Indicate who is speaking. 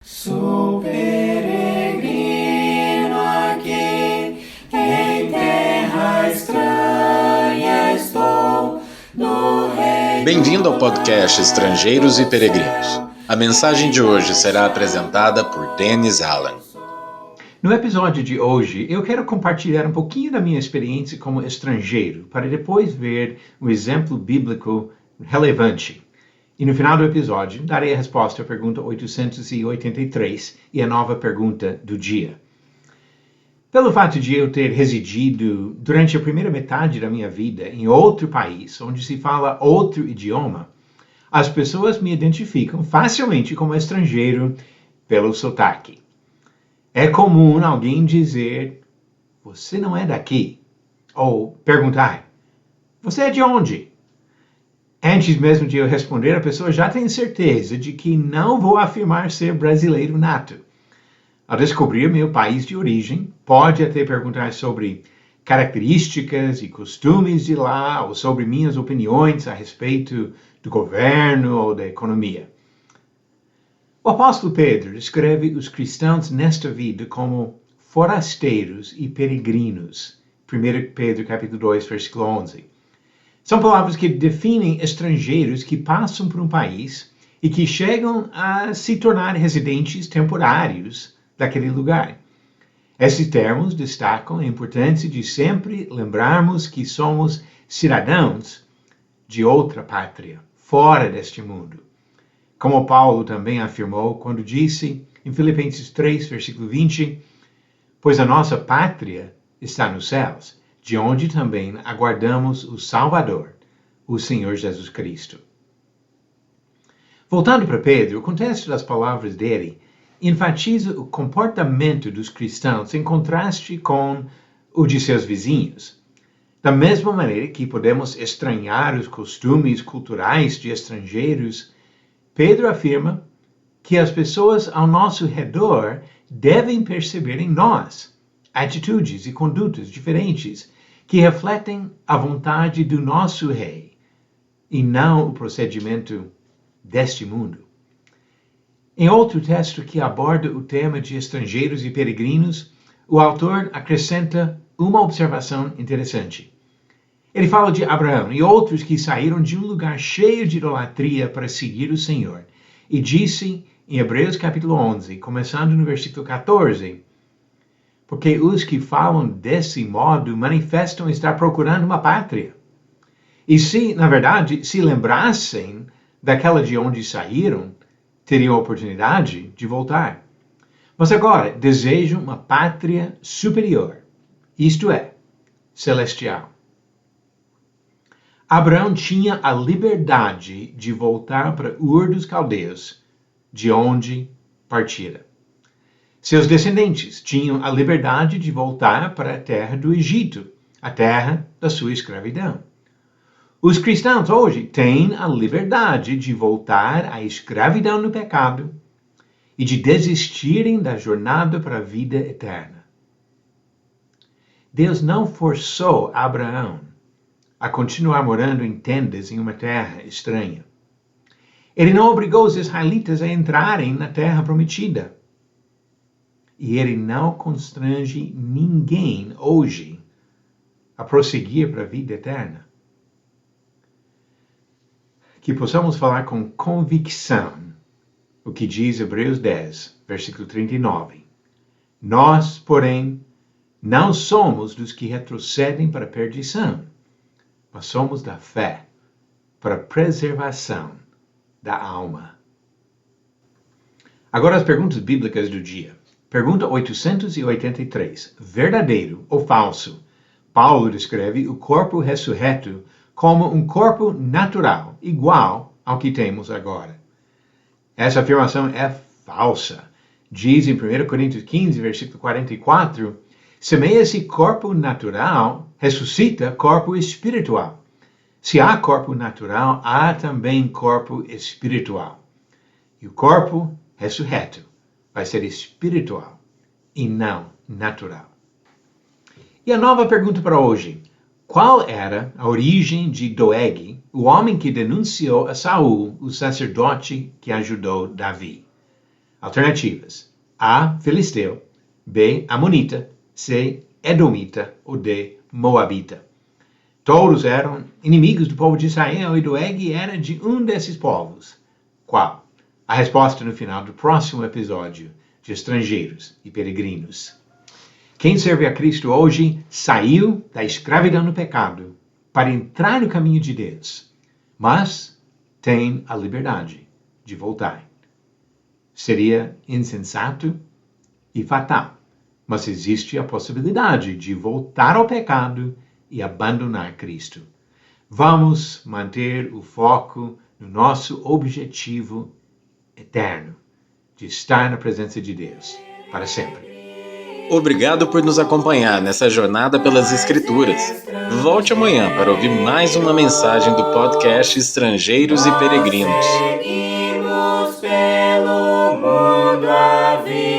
Speaker 1: Sou peregrino aqui, em terra estranha estou, no reino.
Speaker 2: Bem-vindo ao podcast Estrangeiros e Peregrinos. A mensagem de hoje será apresentada por Dennis Allen.
Speaker 3: No episódio de hoje, eu quero compartilhar um pouquinho da minha experiência como estrangeiro, para depois ver um exemplo bíblico relevante. E no final do episódio, darei a resposta à pergunta 883 e a nova pergunta do dia. Pelo fato de eu ter residido durante a primeira metade da minha vida em outro país, onde se fala outro idioma, as pessoas me identificam facilmente como estrangeiro pelo sotaque. É comum alguém dizer, você não é daqui, ou perguntar, você é de onde? Antes mesmo de eu responder, a pessoa já tem certeza de que não vou afirmar ser brasileiro nato. Ao descobrir meu país de origem, pode até perguntar sobre características e costumes de lá, ou sobre minhas opiniões a respeito do governo ou da economia. O apóstolo Pedro descreve os cristãos nesta vida como forasteiros e peregrinos. 1 Pedro capítulo 2, versículo 11. São palavras que definem estrangeiros que passam por um país e que chegam a se tornar residentes temporários daquele lugar. Esses termos destacam a importância de sempre lembrarmos que somos cidadãos de outra pátria, fora deste mundo. Como Paulo também afirmou quando disse em Filipenses 3, versículo 20, pois a nossa pátria está nos céus, de onde também aguardamos o Salvador, o Senhor Jesus Cristo. Voltando para Pedro, o contexto das palavras dele enfatiza o comportamento dos cristãos em contraste com o de seus vizinhos. Da mesma maneira que podemos estranhar os costumes culturais de estrangeiros, Pedro afirma que as pessoas ao nosso redor devem perceber em nós atitudes e condutas diferentes que refletem a vontade do nosso rei e não o procedimento deste mundo. Em outro texto que aborda o tema de estrangeiros e peregrinos, o autor acrescenta uma observação interessante. Ele fala de Abraão e outros que saíram de um lugar cheio de idolatria para seguir o Senhor. E disse em Hebreus capítulo 11, começando no versículo 14, porque os que falam desse modo manifestam estar procurando uma pátria. E se, na verdade, se lembrassem daquela de onde saíram, teriam a oportunidade de voltar. Mas agora desejam uma pátria superior, isto é, celestial. Abraão tinha a liberdade de voltar para Ur dos Caldeus, de onde partira. Seus descendentes tinham a liberdade de voltar para a terra do Egito, a terra da sua escravidão. Os cristãos hoje têm a liberdade de voltar à escravidão no pecado e de desistirem da jornada para a vida eterna. Deus não forçou Abraão a continuar morando em tendas em uma terra estranha. Ele não obrigou os israelitas a entrarem na terra prometida. E ele não constrange ninguém hoje a prosseguir para a vida eterna. Que possamos falar com convicção o que diz Hebreus 10, versículo 39. Nós, porém, não somos dos que retrocedem para a perdição, mas somos da fé para a preservação da alma. Agora as perguntas bíblicas do dia. Pergunta 883. Verdadeiro ou falso? Paulo descreve o corpo ressurreto como um corpo natural, igual ao que temos agora. Essa afirmação é falsa. Diz em 1 Coríntios 15, versículo 44, semeia-se corpo natural, ressuscita corpo espiritual. Se há corpo natural, há também corpo espiritual. E o corpo ressurreto vai ser espiritual e não natural. E a nova pergunta para hoje. Qual era a origem de Doeg, o homem que denunciou a Saul, o sacerdote que ajudou Davi? Alternativas: A. Filisteu, B. Amonita, C. Edomita ou D. Moabita. Todos eram inimigos do povo de Israel e Doeg era de um desses povos. Qual? A resposta no final do próximo episódio de Estrangeiros e Peregrinos. Quem serve a Cristo hoje saiu da escravidão do pecado para entrar no caminho de Deus, mas tem a liberdade de voltar. Seria insensato e fatal, mas existe a possibilidade de voltar ao pecado e abandonar Cristo. Vamos manter o foco no nosso objetivo eterno, de estar na presença de Deus para sempre.
Speaker 2: Obrigado por nos acompanhar nessa jornada pelas Escrituras. Volte amanhã para ouvir mais uma mensagem do podcast Estrangeiros e Peregrinos.
Speaker 1: Seguimos pelo mundo a vida.